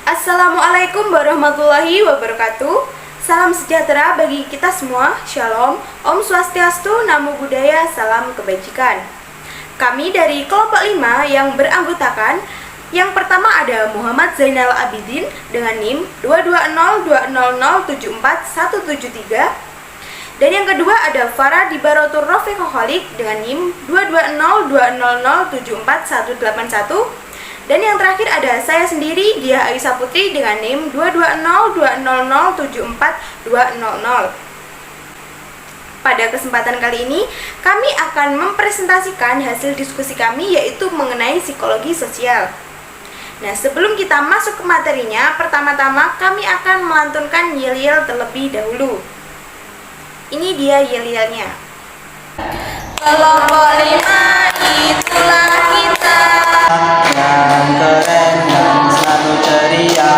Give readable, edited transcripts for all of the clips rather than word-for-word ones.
Assalamualaikum warahmatullahi wabarakatuh. Salam sejahtera bagi kita semua. Shalom, Om Swastiastu, Namo Buddhaya, salam kebajikan. Kami dari kelompok 5 yang beranggotakan, yang pertama ada Muhammad Zainal Abidin dengan NIM 22020074173. Dan yang kedua ada Farah Dibarotur Rofiqoholik dengan NIM 22020074181. Dan yang terakhir ada saya sendiri, Dia Aisyah Putri dengan NIM 22020074200. Pada kesempatan kali ini, kami akan mempresentasikan hasil diskusi kami yaitu mengenai psikologi sosial. Nah, sebelum kita masuk ke materinya, pertama-tama kami akan melantunkan yel-yel terlebih dahulu. Ini dia yel-yelnya. Kelompok 5 itulah kita, yang keren dan selalu ceria.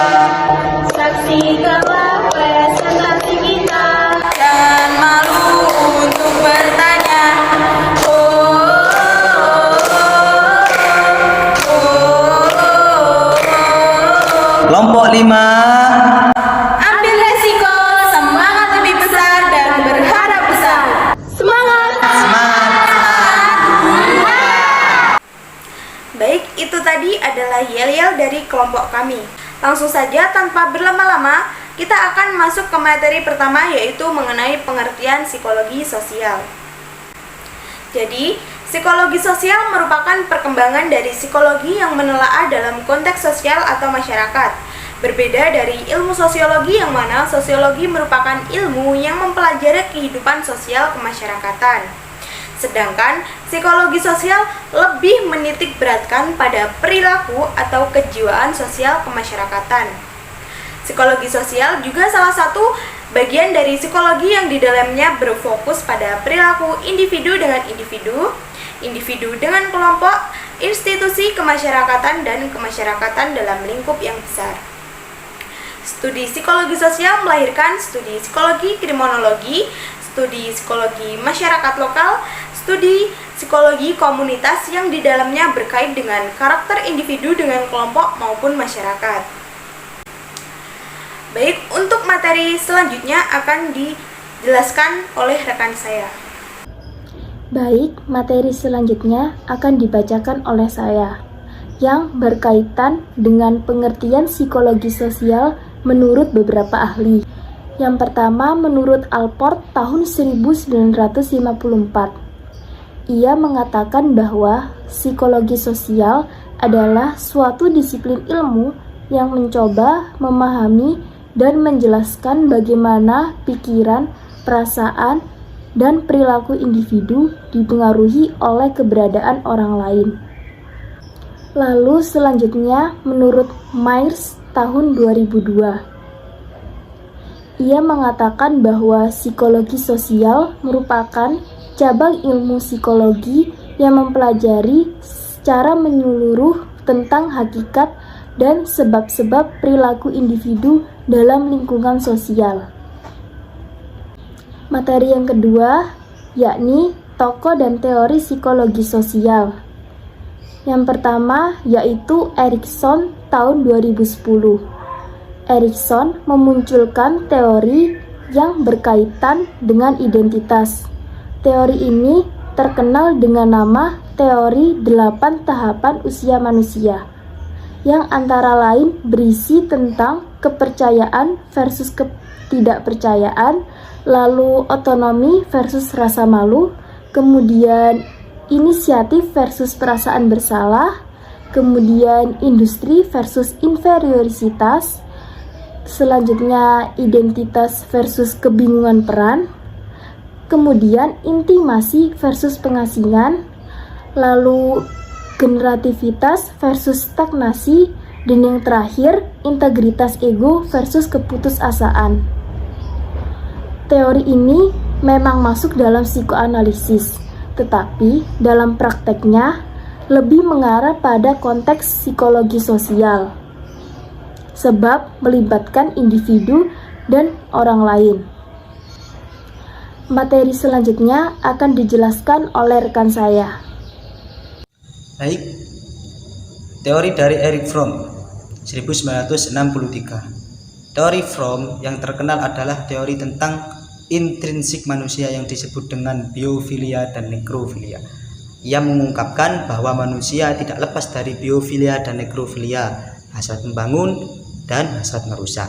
Saksikanlah presentasi kita. Jangan malu untuk bertanya. Kelompok 5. Ambil resiko, semangat lebih besar dan berharap besar. Semangat! Baik, itu tadi adalah yel-yel dari kelompok kami. Langsung saja tanpa berlama-lama, kita akan masuk ke materi pertama yaitu mengenai pengertian psikologi sosial. Jadi, psikologi sosial merupakan perkembangan dari psikologi yang menelaah dalam konteks sosial atau masyarakat. Berbeda dari ilmu sosiologi yang mana sosiologi merupakan ilmu yang mempelajari kehidupan sosial kemasyarakatan. Sedangkan psikologi sosial lebih menitik beratkan pada perilaku atau kejiwaan sosial kemasyarakatan. Psikologi sosial juga salah satu bagian dari psikologi yang di dalamnya berfokus pada perilaku individu dengan individu, individu dengan kelompok, institusi kemasyarakatan dan kemasyarakatan dalam lingkup yang besar. Studi psikologi sosial melahirkan studi psikologi kriminologi, studi psikologi masyarakat lokal, studi psikologi komunitas yang di dalamnya berkait dengan karakter individu dengan kelompok maupun masyarakat. Baik, untuk materi selanjutnya akan dijelaskan oleh rekan saya. Baik, materi selanjutnya akan dibacakan oleh saya, yang berkaitan dengan pengertian psikologi sosial menurut beberapa ahli. Yang pertama, menurut Allport tahun 1954. Ia mengatakan bahwa psikologi sosial adalah suatu disiplin ilmu yang mencoba memahami dan menjelaskan bagaimana pikiran, perasaan, dan perilaku individu dipengaruhi oleh keberadaan orang lain. Lalu selanjutnya, menurut Myers tahun 2002. Ia mengatakan bahwa psikologi sosial merupakan cabang ilmu psikologi yang mempelajari secara menyeluruh tentang hakikat dan sebab-sebab perilaku individu dalam lingkungan sosial. Materi yang kedua, yakni tokoh dan teori psikologi sosial. Yang pertama yaitu Erikson tahun 2010. Erikson memunculkan teori yang berkaitan dengan identitas. Teori ini terkenal dengan nama teori 8 tahapan usia manusia, yang antara lain berisi tentang kepercayaan versus ketidakpercayaan, lalu otonomi versus rasa malu, kemudian inisiatif versus perasaan bersalah, kemudian industri versus inferioritas, selanjutnya identitas versus kebingungan peran, kemudian intimasi versus pengasingan, lalu generativitas versus stagnasi, dan yang terakhir integritas ego versus keputusasaan. Teori ini memang masuk dalam psikoanalisis, tetapi dalam prakteknya lebih mengarah pada konteks psikologi sosial, sebab melibatkan individu dan orang lain. Materi selanjutnya akan dijelaskan oleh rekan saya. Baik, teori dari Erich Fromm. 1963. Teori Fromm yang terkenal adalah teori tentang intrinsik manusia yang disebut dengan biofilia dan nekrofilia. Ia mengungkapkan bahwa manusia tidak lepas dari biofilia dan nekrofilia, hasrat membangun dan hasrat merusak.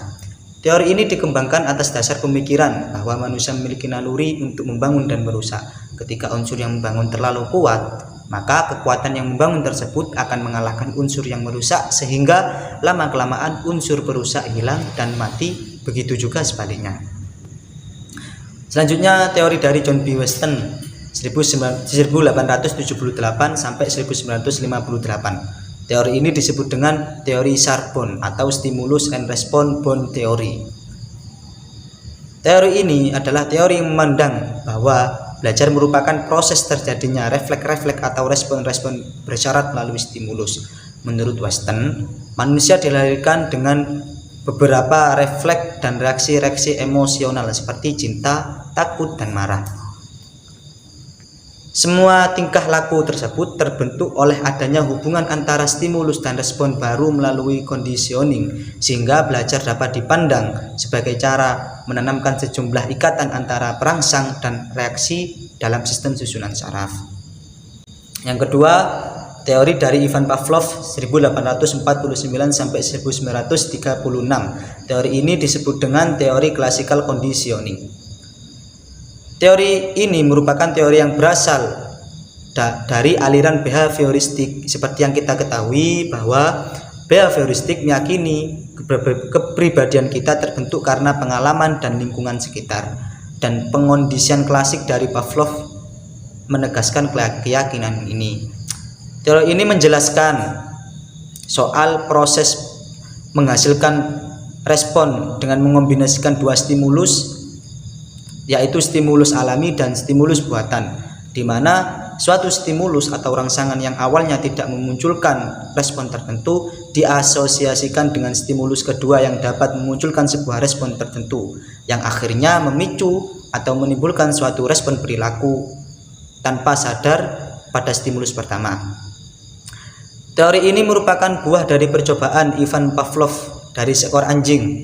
Teori ini dikembangkan atas dasar pemikiran bahwa manusia memiliki naluri untuk membangun dan merusak. Ketika unsur yang membangun terlalu kuat, maka kekuatan yang membangun tersebut akan mengalahkan unsur yang merusak, sehingga lama-kelamaan unsur perusak hilang dan mati, begitu juga sebaliknya. Selanjutnya teori dari John B. Weston 1878 sampai 1958. Teori ini disebut dengan teori Sharp-Bond atau stimulus and response bond theory. Teori ini adalah teori yang memandang bahwa belajar merupakan proses terjadinya refleks-refleks atau respon-respon bersyarat melalui stimulus. Menurut Weston, manusia dilahirkan dengan beberapa refleks dan reaksi-reaksi emosional seperti cinta, takut, dan marah. Semua tingkah laku tersebut terbentuk oleh adanya hubungan antara stimulus dan respon baru melalui conditioning, sehingga belajar dapat dipandang sebagai cara menanamkan sejumlah ikatan antara perangsang dan reaksi dalam sistem susunan saraf. Yang kedua, teori dari Ivan Pavlov 1849 sampai 1936. Teori ini disebut dengan teori classical conditioning. Teori ini merupakan teori yang berasal dari aliran behavioristik. Seperti yang kita ketahui bahwa behavioristik meyakini kepribadian kita terbentuk karena pengalaman dan lingkungan sekitar. Dan pengondisian klasik dari Pavlov menegaskan keyakinan ini. Teori ini menjelaskan soal proses menghasilkan respon dengan mengombinasikan dua stimulus, yaitu stimulus alami dan stimulus buatan, di mana suatu stimulus atau rangsangan yang awalnya tidak memunculkan respon tertentu diasosiasikan dengan stimulus kedua yang dapat memunculkan sebuah respon tertentu, yang akhirnya memicu atau menimbulkan suatu respon perilaku tanpa sadar pada stimulus pertama. Teori ini merupakan buah dari percobaan Ivan Pavlov dari seekor anjing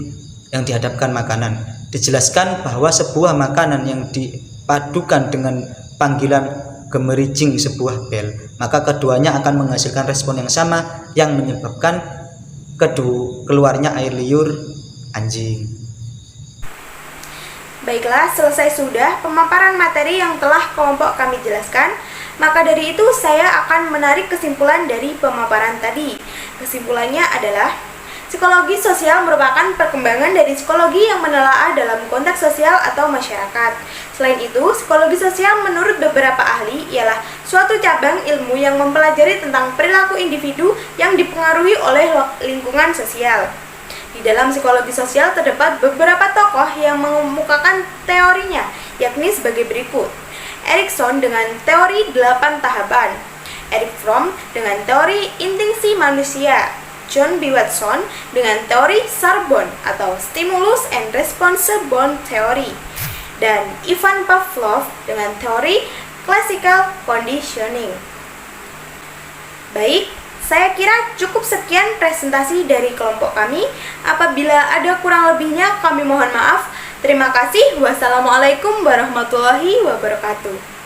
yang dihadapkan makanan. Dijelaskan bahwa sebuah makanan yang dipadukan dengan panggilan gemericing sebuah bel, maka keduanya akan menghasilkan respon yang sama yang menyebabkan keluarnya air liur anjing. Baiklah, selesai sudah pemaparan materi yang telah kelompok kami jelaskan. Maka dari itu saya akan menarik kesimpulan dari pemaparan tadi. Kesimpulannya adalah psikologi sosial merupakan perkembangan dari psikologi yang menelaah dalam konteks sosial atau masyarakat. Selain itu, psikologi sosial menurut beberapa ahli ialah suatu cabang ilmu yang mempelajari tentang perilaku individu yang dipengaruhi oleh lingkungan sosial. Di dalam psikologi sosial terdapat beberapa tokoh yang mengemukakan teorinya, yakni sebagai berikut. Erikson dengan teori 8 tahapan, Erich Fromm dengan teori intrinsik manusia, John B. Watson dengan teori Sharp-Bond atau Stimulus and Response Bond Theory, dan Ivan Pavlov dengan teori Classical Conditioning. Baik, saya kira cukup sekian presentasi dari kelompok kami. Apabila ada kurang lebihnya, kami mohon maaf. Terima kasih. Wassalamualaikum warahmatullahi wabarakatuh.